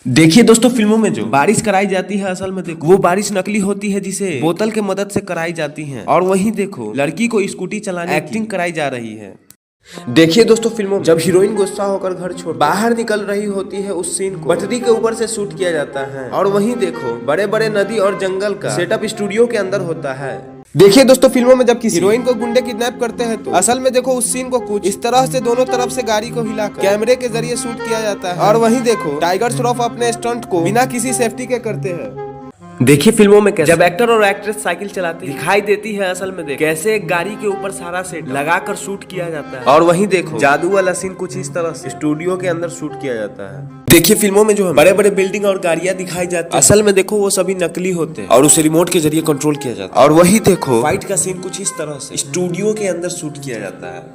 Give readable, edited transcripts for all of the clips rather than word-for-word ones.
देखिए दोस्तों, फिल्मों में जो बारिश कराई जाती है, असल में देखो वो बारिश नकली होती है जिसे बोतल के मदद से कराई जाती है। और वहीं देखो लड़की को स्कूटी चलाने एक्टिंग कराई जा रही है। देखिए दोस्तों, फिल्मों में जब हीरोइन गुस्सा होकर घर छोड़ बाहर निकल रही होती है, उस सीन को पटरी के ऊपर से शूट किया जाता है। और वहीं देखो बड़े बड़े नदी और जंगल का सेटअप स्टूडियो के अंदर होता है। देखिए दोस्तों, फिल्मों में जब किसी हीरोइन को गुंडे किडनैप करते हैं तो असल में देखो उस सीन को कुछ इस तरह से दोनों तरफ से गाड़ी को हिलाकर कैमरे के जरिए शूट किया जाता है। और वहीं देखो टाइगर श्रॉफ अपने स्टंट को बिना किसी सेफ्टी के करते हैं। देखिए फिल्मों में कैसे जब एक्टर और एक्ट्रेस साइकिल चलाते दिखाई देती है, असल में देखो कैसे एक गाड़ी के ऊपर सारा सेट लगाकर शूट किया जाता है। और वहीं देखो जादू वाला सीन कुछ इस तरह से स्टूडियो के अंदर शूट किया जाता है। देखिए फिल्मों में जो है बड़े बड़े बिल्डिंग और गाड़ियां दिखाई जाती है, असल में देखो वो सभी नकली होते हैं और उसे रिमोट के जरिए कंट्रोल किया जाता है। और वही देखो फाइट का सीन कुछ इस तरह से स्टूडियो के अंदर शूट किया जाता है।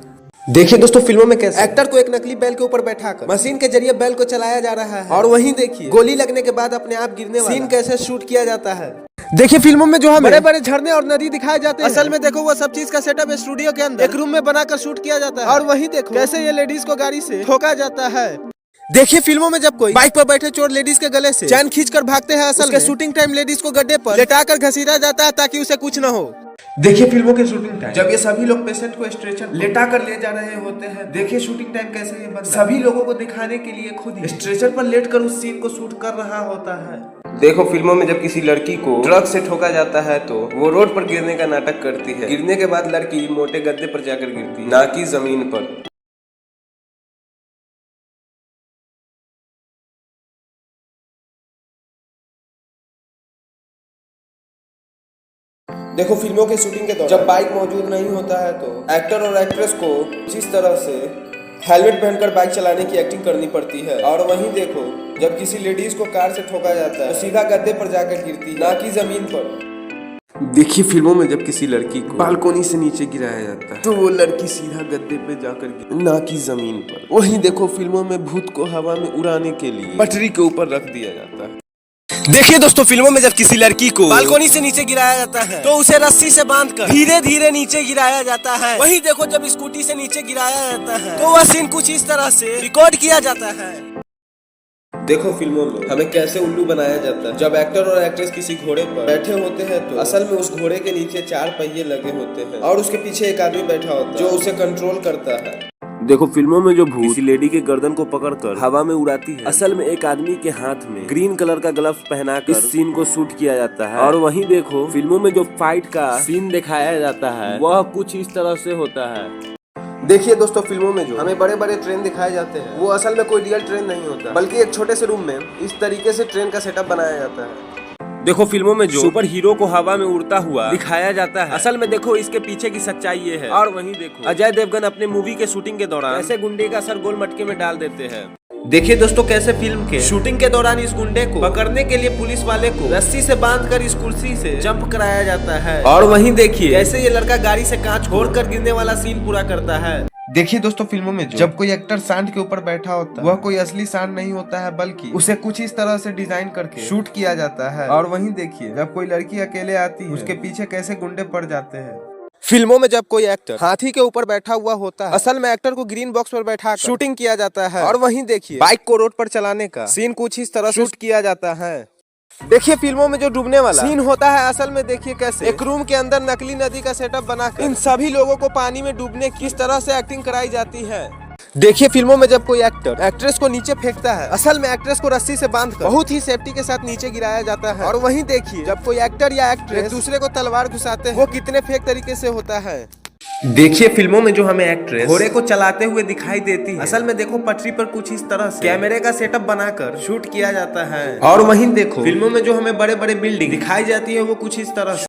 देखिए दोस्तों, फिल्मों में कैसे एक्टर को एक नकली बैल के ऊपर बैठाकर मशीन के जरिए बैल को चलाया जा रहा है। और वहीं देखिए गोली लगने के बाद अपने आप गिरने वाला सीन कैसे शूट किया जाता है। देखिए फिल्मों में जो है बड़े बड़े झरने और नदी दिखाए जाते हैं, असल में देखो वो सब चीज का सेटअप स्टूडियो के अंदर एक रूम में बनाकर शूट किया जाता है। और वहीं देखो कैसे ये लेडीज को गाड़ी से ठोका जाता है। देखिए फिल्मों में जब कोई बाइक पर बैठे चोर लेडीज के गले से चैन खींचकर भागते हैं, असल में शूटिंग टाइम लेडीज को गड्ढे पर लेटाकर घसीटा जाता है ताकि उसे कुछ न हो। देखिए फिल्मों के शूटिंग टाइम जब ये सभी लोग पेशेंट को स्ट्रेचर लेटा कर ले जा रहे होते हैं, देखिए शूटिंग टाइम कैसे ये बंदा सभी लोगों को दिखाने के लिए खुद ही स्ट्रेचर पर लेटकर उस सीन को शूट कर रहा होता है। देखो फिल्मों में जब किसी लड़की को ट्रक से ठोका जाता है तो वो रोड पर गिरने का नाटक करती है। गिरने के बाद लड़की मोटे गद्दे पर जाकर गिरती है, ना कि जमीन पर। देखो फिल्मों के शूटिंग के दौरान जब बाइक मौजूद नहीं होता है तो एक्टर और एक्ट्रेस को जिस तरह से हेलमेट पहनकर बाइक चलाने की एक्टिंग करनी पड़ती है। और वहीं देखो जब किसी लेडीज को कार से ठोका जाता है तो सीधा गद्दे पर जाकर गिरती है, ना कि जमीन पर। देखिए फिल्मों में जब किसी लड़की को बालकोनी से नीचे गिराया जाता है तो वो लड़की सीधा गद्दे पे जाकर गिरती, ना कि जमीन पर। वहीं देखो फिल्मों में भूत को हवा में उड़ाने के लिए पटरी के ऊपर रख दिया जाता है। देखिए दोस्तों, फिल्मों में जब किसी लड़की को बालकोनी से नीचे गिराया जाता है तो उसे रस्सी से बांधकर धीरे धीरे नीचे गिराया जाता है। वहीं देखो जब स्कूटी से नीचे गिराया जाता है तो वह सीन कुछ इस तरह से रिकॉर्ड किया जाता है। देखो फिल्मों में हमें कैसे उल्लू बनाया जाता है। जब एक्टर और एक्ट्रेस किसी घोड़े पर बैठे होते हैं तो असल में उस घोड़े के नीचे 4 पहिए लगे होते हैं और उसके पीछे एक आदमी बैठा होता है जो उसे कंट्रोल करता है। देखो फिल्मों में जो भूत किसी लेडी के गर्दन को पकड़कर हवा में उड़ाती है, असल में एक आदमी के हाथ में ग्रीन कलर का ग्लव्स पहनाकर इस सीन को शूट किया जाता है। और वहीं देखो फिल्मों में जो फाइट का सीन दिखाया जाता है वह कुछ इस तरह से होता है। देखिए दोस्तों, फिल्मों में जो हमें बड़े बड़े ट्रेन दिखाए जाते हैं वो असल में कोई रियल ट्रेन नहीं होता, बल्कि एक छोटे से रूम में इस तरीके से ट्रेन का सेटअप बनाया जाता है। देखो फिल्मों में जो सुपर हीरो को हवा में उड़ता हुआ दिखाया जाता है, असल में देखो इसके पीछे की सच्चाई ये है। और वहीं देखो अजय देवगन अपने मूवी के शूटिंग के दौरान ऐसे गुंडे का सर गोल मटके में डाल देते हैं। देखिए दोस्तों, कैसे फिल्म के शूटिंग के दौरान इस गुंडे को पकड़ने के लिए पुलिस वाले को रस्सी से बांधकर इस कुर्सी से जंप कराया जाता है। और वहीं देखिए कैसे ये लड़का गाड़ी से कांच फोड़कर गिरने वाला सीन पूरा करता है। देखिए दोस्तों, फिल्मों में जब कोई एक्टर सांड के ऊपर बैठा होता है वह कोई असली सांड नहीं होता है, बल्कि उसे कुछ इस तरह से डिजाइन करके शूट किया जाता है। और वहीं देखिए जब कोई लड़की अकेले आती है उसके पीछे कैसे गुंडे पड़ जाते हैं। फिल्मों में जब कोई एक्टर हाथी के ऊपर बैठा हुआ होता है, असल में एक्टर को ग्रीन बॉक्स पर बैठा शूटिंग किया जाता है। और वहीं देखिए बाइक को रोड पर चलाने का सीन कुछ इस तरह शूट किया जाता है। देखिए फिल्मों में जो डूबने वाला सीन होता है, असल में देखिए कैसे एक रूम के अंदर नकली नदी का सेटअप बनाकर इन सभी लोगों को पानी में डूबने किस तरह से एक्टिंग कराई जाती है। देखिए फिल्मों में जब कोई एक्टर एक्ट्रेस को नीचे फेंकता है, असल में एक्ट्रेस को रस्सी से बांधकर बहुत ही सेफ्टी के साथ नीचे गिराया जाता है। और वहीं देखिए जब कोई एक्टर या एक्ट्रेस एक दूसरे को तलवार घुसाते हैं वो कितने फेक तरीके से होता है। देखिए फिल्मों में जो हमें एक्ट्रेस घोड़े को चलाते हुए दिखाई देती है, असल में देखो पटरी पर कुछ इस तरह से कैमरे का सेटअप बनाकर शूट किया जाता है। और वहीं देखो फिल्मों में जो हमें बड़े बड़े बिल्डिंग दिखाई जाती है वो कुछ इस तरह